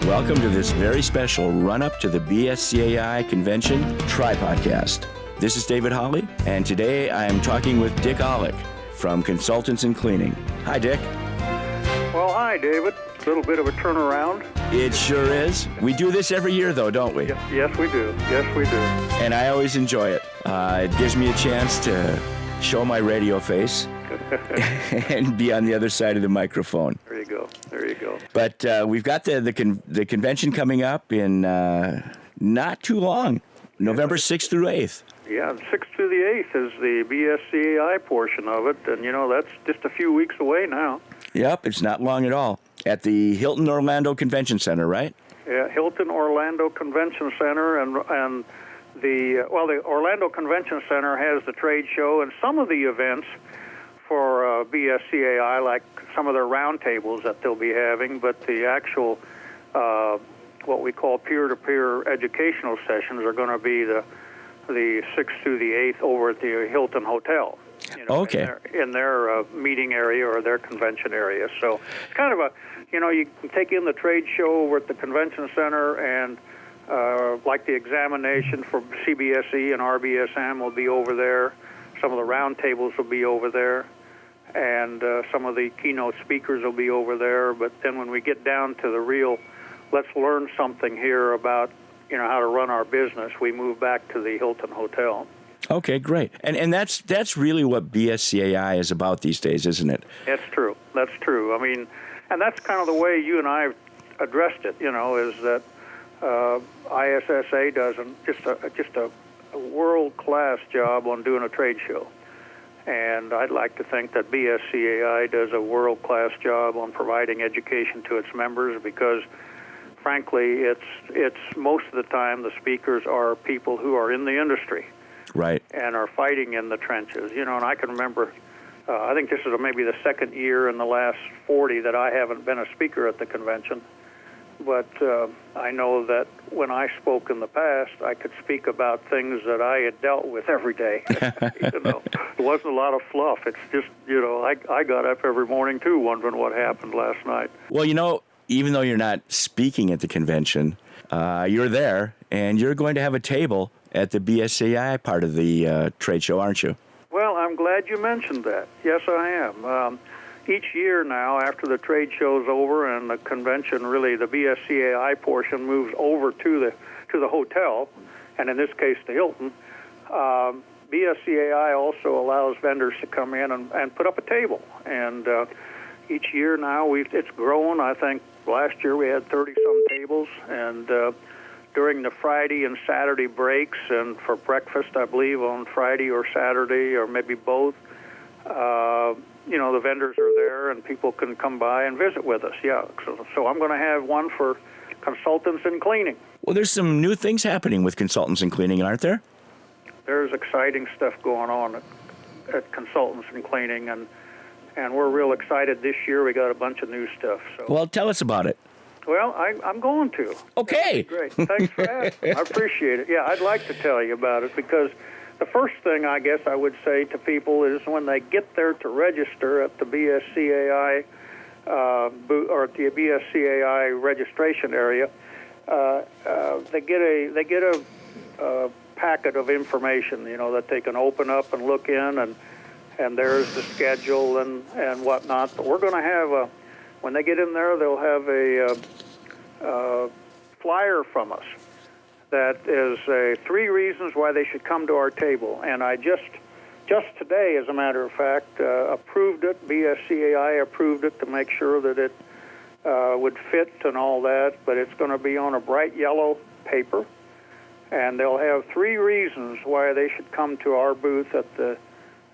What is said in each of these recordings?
Welcome to this very special run-up to the BSCAI Convention Tri-Podcast. This is David Hawley, and today I am talking with Dick Ollek from Consultants in Cleaning. Hi, Dick. Well, hi, David. A little bit of a turnaround. It sure is. We do this every year, though, don't we? Yes, we do. Yes, we do. And I always enjoy it. It gives me a chance to show my radio face and be on the other side of the microphone. There you go. There you go. But we've got the convention coming up in not too long, November 6th through 8th. Yeah, 6th through the 8th is the BSCAI portion of it, and, that's just a few weeks away now. Yep, it's not long at all. At the Hilton Orlando Convention Center, right? Yeah, Hilton Orlando Convention Center, and the Orlando Convention Center has the trade show and some of the events for BSCAI, like some of their roundtables that they'll be having, but the actual, what we call peer-to-peer educational sessions are going to be the 6th through the 8th over at the Hilton Hotel. Okay. In their meeting area or their convention area. So it's kind of you can take in the trade show over at the convention center, and like the examination for CBSE and RBSM will be over there. Some of the roundtables will be over there, and some of the keynote speakers will be over there. But then when we get down to the real, let's learn something here about how to run our business, we move back to the Hilton Hotel. Okay, great. And that's really what BSCAI is about these days, isn't it? That's true. That's true. I mean, and that's kind of the way you and I addressed it, is that ISSA does just a world-class job on doing a trade show. And I'd like to think that BSCAI does a world-class job on providing education to its members, because frankly, it's most of the time the speakers are people who are in the industry. Right. And are fighting in the trenches. And I can remember, I think this is maybe the second year in the last 40 that I haven't been a speaker at the convention. But I know that when I spoke in the past, I could speak about things that I had dealt with every day. It wasn't a lot of fluff. It's just, I got up every morning, too, wondering what happened last night. Well, even though you're not speaking at the convention, you're there, and you're going to have a table at the BSCAI part of the trade show, aren't you? Well, I'm glad you mentioned that. Yes, I am. Each year now, after the trade show's over and the convention, really the BSCAI portion moves over to the hotel, and in this case the Hilton, BSCAI also allows vendors to come in and put up a table. And each year now, it's grown. I think last year we had 30-some tables, and during the Friday and Saturday breaks, and for breakfast, I believe, on Friday or Saturday, or maybe both, the vendors are there, and people can come by and visit with us, yeah. So I'm going to have one for Consultants in Cleaning. Well, there's some new things happening with Consultants in Cleaning, aren't there? There's exciting stuff going on at Consultants in Cleaning, and we're real excited this year. We got a bunch of new stuff. So. Well, tell us about it. Well, I'm going to. Okay. Great. Thanks for asking. I appreciate it. Yeah, I'd like to tell you about it, because the first thing I guess I would say to people is when they get there to register at the BSCAI or at the BSCAI registration area, they get a packet of information, that they can open up and look in, and there's the schedule and whatnot. But we're going to have when they get in there, they'll have a flyer from us that is 3 reasons why they should come to our table. And I just today, as a matter of fact, approved it. BSCAI approved it to make sure that it would fit and all that. But it's going to be on a bright yellow paper, and they'll have 3 reasons why they should come to our booth at the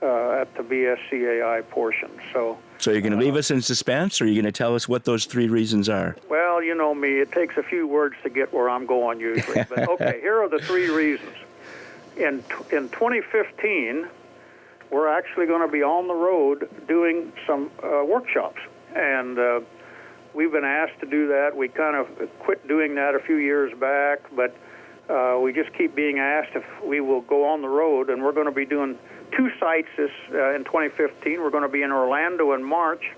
BSCAI portion. So you're going to leave us in suspense, or are you going to tell us what those 3 reasons are? Well, you know me. It takes a few words to get where I'm going usually. But okay, here are the 3 reasons. In 2015, we're actually going to be on the road doing some workshops. And we've been asked to do that. We kind of quit doing that a few years back, but we just keep being asked if we will go on the road. And we're going to be doing 2 sites in 2015. We're going to be in Orlando in March,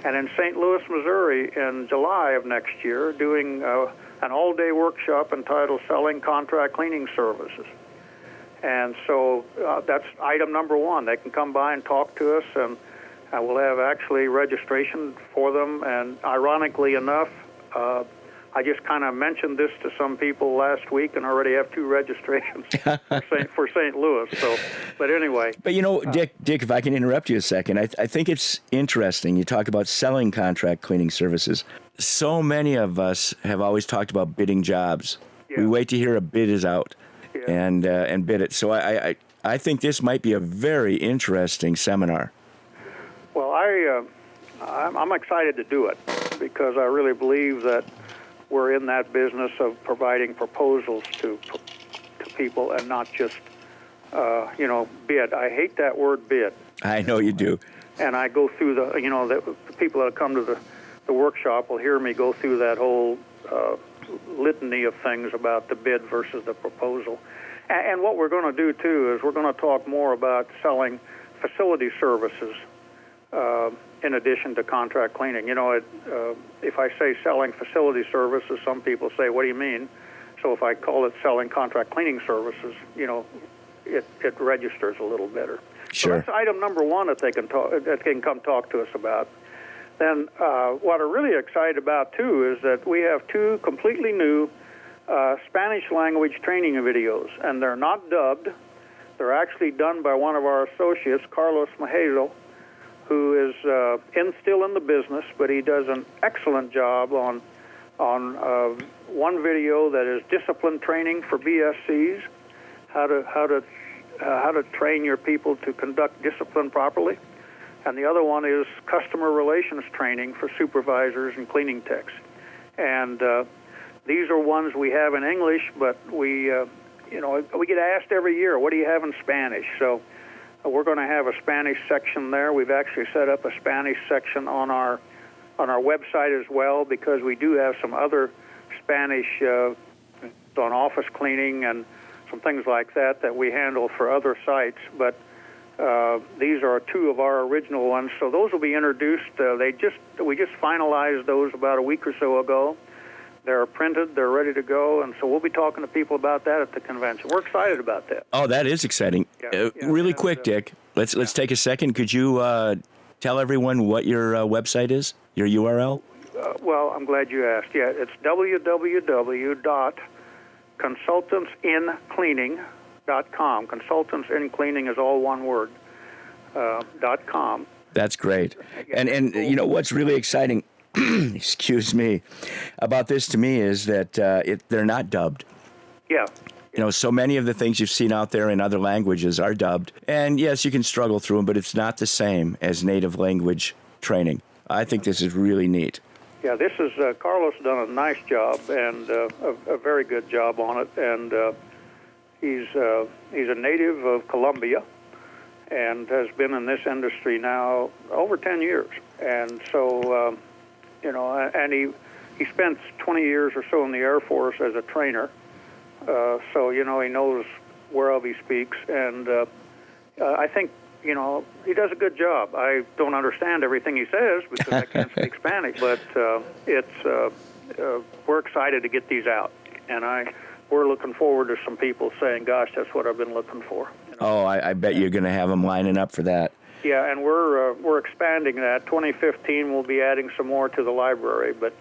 and in St. Louis, Missouri, in July of next year, doing an all-day workshop entitled Selling Contract Cleaning Services. And so that's item number one. They can come by and talk to us, and we'll have actually registration for them. And ironically enough, I just kind of mentioned this to some people last week and already have 2 registrations for St. Louis. So, but anyway. But, Dick, if I can interrupt you a second, I think it's interesting. You talk about selling contract cleaning services. So many of us have always talked about bidding jobs. Yeah. We wait to hear a bid is out and bid it. So I think this might be a very interesting seminar. Well, I'm excited to do it because I really believe that we're in that business of providing proposals to people and not just, bid. I hate that word bid. I know you do. And I go through the people that come to the workshop will hear me go through that whole litany of things about the bid versus the proposal. And what we're going to do, too, is we're going to talk more about selling facility services in addition to contract cleaning. If I say selling facility services, some people say, what do you mean? So if I call it selling contract cleaning services, it registers a little better. Sure. So that's item number one that they can come talk to us about. Then what I'm really excited about, too, is that we have 2 completely new Spanish language training videos, and they're not dubbed. They're actually done by one of our associates, Carlos Majezo, who is still in the business, but he does an excellent job on one video that is discipline training for BSCs, how to train your people to conduct discipline properly, and the other one is customer relations training for supervisors and cleaning techs. And these are ones we have in English, but we get asked every year, what do you have in Spanish? So we're going to have a Spanish section there. We've actually set up a Spanish section on our website as well, because we do have some other Spanish on office cleaning and some things like that we handle for other sites. But these are 2 of our original ones, so those will be introduced. We just finalized those about a week or so ago. They're printed, they're ready to go, and so we'll be talking to people about that at the convention. We're excited about that. Oh, that is exciting. Really quick, Dick, let's take a second. Could you tell everyone what your website is, your URL? Well, I'm glad you asked. Yeah, it's www.consultantsincleaning.com. Consultants in Cleaning is all one word, .com. That's great. And what's really exciting, excuse me, about this to me is that they're not dubbed. Yeah. So many of the things you've seen out there in other languages are dubbed. And yes, you can struggle through them, but it's not the same as native language training. I think this is really neat. Yeah, this is Carlos done a nice job and a very good job on it. And he's a native of Colombia and has been in this industry now over 10 years. And so, and he spent 20 years or so in the Air Force as a trainer. So, he knows whereof he speaks. And I think, he does a good job. I don't understand everything he says because I can't speak Spanish, but we're excited to get these out. And we're looking forward to some people saying, gosh, that's what I've been looking for. Oh, I bet you're going to have them lining up for that. Yeah, and we're expanding that. 2015, we'll be adding some more to the library. But,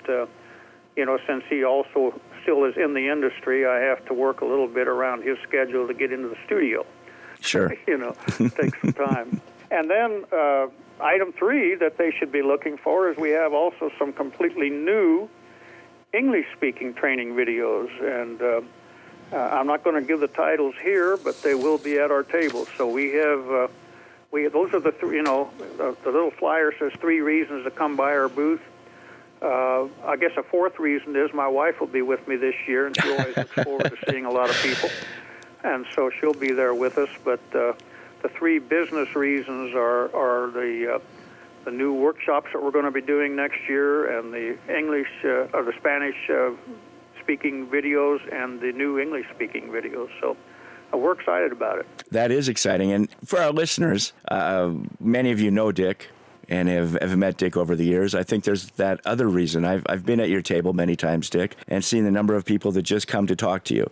since he also still is in the industry, I have to work a little bit around his schedule to get into the studio. Sure. Takes some time. And then item 3 that they should be looking for is we have also some completely new English-speaking training videos. And I'm not going to give the titles here, but they will be at our table. So we have... those are the 3, the little flyer says 3 reasons to come by our booth. I guess a 4th reason is my wife will be with me this year, and she always looks forward to seeing a lot of people. And so she'll be there with us. But the 3 business reasons are the new workshops that we're going to be doing next year, and the English or the Spanish speaking videos, and the new English speaking videos. So we're excited about it. That is exciting. And for our listeners, many of you know Dick, and have met Dick over the years. I think there's that other reason. I've been at your table many times, Dick, and seen the number of people that just come to talk to you.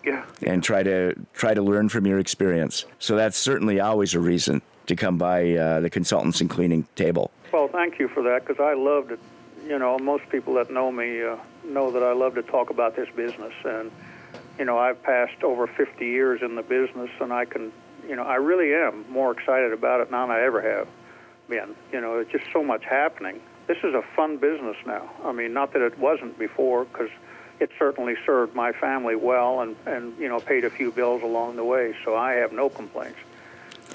Yeah. And try to learn from your experience. So that's certainly always a reason to come by the Consultants in Cleaning table. Well, thank you for that, because I love to, most people that know me know that I love to talk about this business. And, I've passed over 50 years in the business, and I really am more excited about it now than I ever have been. It's just so much happening. This is a fun business now. I mean, not that it wasn't before, because it certainly served my family well and paid a few bills along the way, so I have no complaints.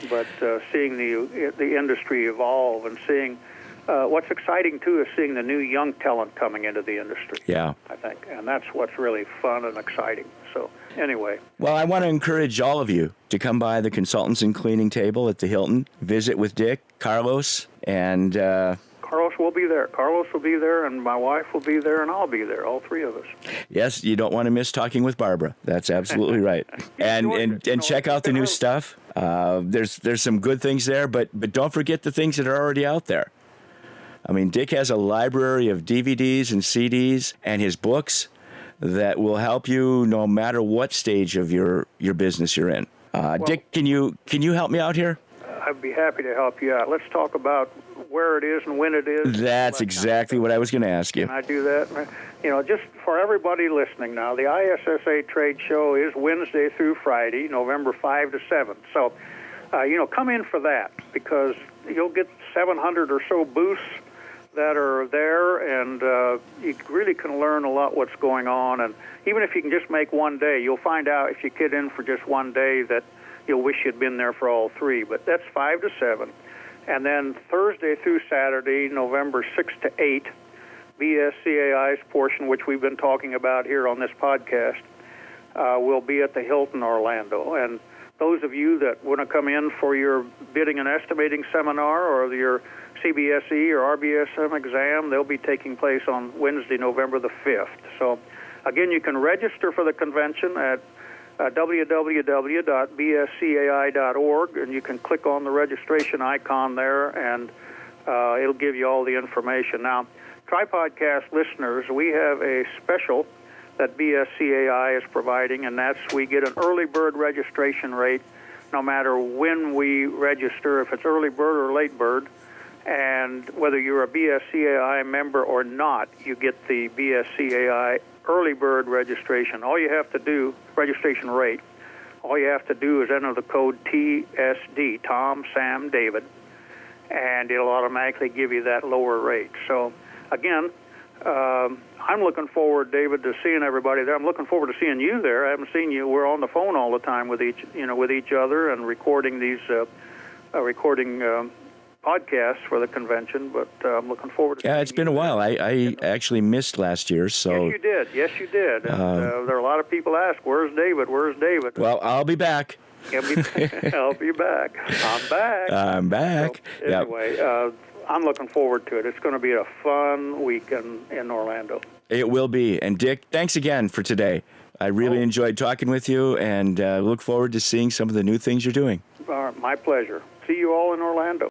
But seeing the industry evolve and seeing what's exciting, too, is seeing the new young talent coming into the industry. Yeah. I think, and that's what's really fun and exciting. So anyway. Well, I want to encourage all of you to come by the Consultants in Cleaning table at the Hilton, visit with Dick, Carlos, and... Carlos will be there. Carlos will be there, and my wife will be there, and I'll be there, all three of us. Yes, you don't want to miss talking with Barbara. That's absolutely right. And check out the new stuff. There's some good things there, but don't forget the things that are already out there. I mean, Dick has a library of DVDs and CDs and his books that will help you no matter what stage of your business you're in. Dick, can you help me out here? I'd be happy to help you out. Let's talk about where it is and when it is. That's exactly what I was going to ask you. Can I do that? Just for everybody listening now, the ISSA trade show is Wednesday through Friday, November 5 to 7. So, come in for that, because you'll get 700 or so booths that are there, and you really can learn a lot what's going on. And even if you can just make one day, you'll find out if you get in for just one day that you'll wish you'd been there for all three. But that's 5 to 7. And then Thursday through Saturday, November 6 to 8, BSCAI's portion, which we've been talking about here on this podcast, will be at the Hilton Orlando. And those of you that want to come in for your bidding and estimating seminar or your CBSE or RBSM exam, they'll be taking place on Wednesday, November the 5th. So, again, you can register for the convention at www.bscai.org, and you can click on the registration icon there, and it'll give you all the information. Now, Tripodcast listeners, we have a special that BSCAI is providing, and that's we get an early bird registration rate no matter when we register, if it's early bird or late bird. And whether you're a BSCAI member or not, you get the BSCAI early bird registration. All you have to do, registration rate, all you have to do is enter the code TSD, Tom, Sam, David, and it'll automatically give you that lower rate. So, again, I'm looking forward, David, to seeing everybody there. I'm looking forward to seeing you there. I haven't seen you. We're on the phone all the time with each other and recording these podcasts for the convention, but I'm looking forward to it's been a while. I actually missed last year, so... Yes, you did. And there are a lot of people ask, where's David? Well, I'll be back. I'll be back. I'm back. So, anyway, I'm looking forward to it. It's going to be a fun week in Orlando. It will be. And Dick, thanks again for today. I really enjoyed talking with you, and look forward to seeing some of the new things you're doing. My pleasure. See you all in Orlando.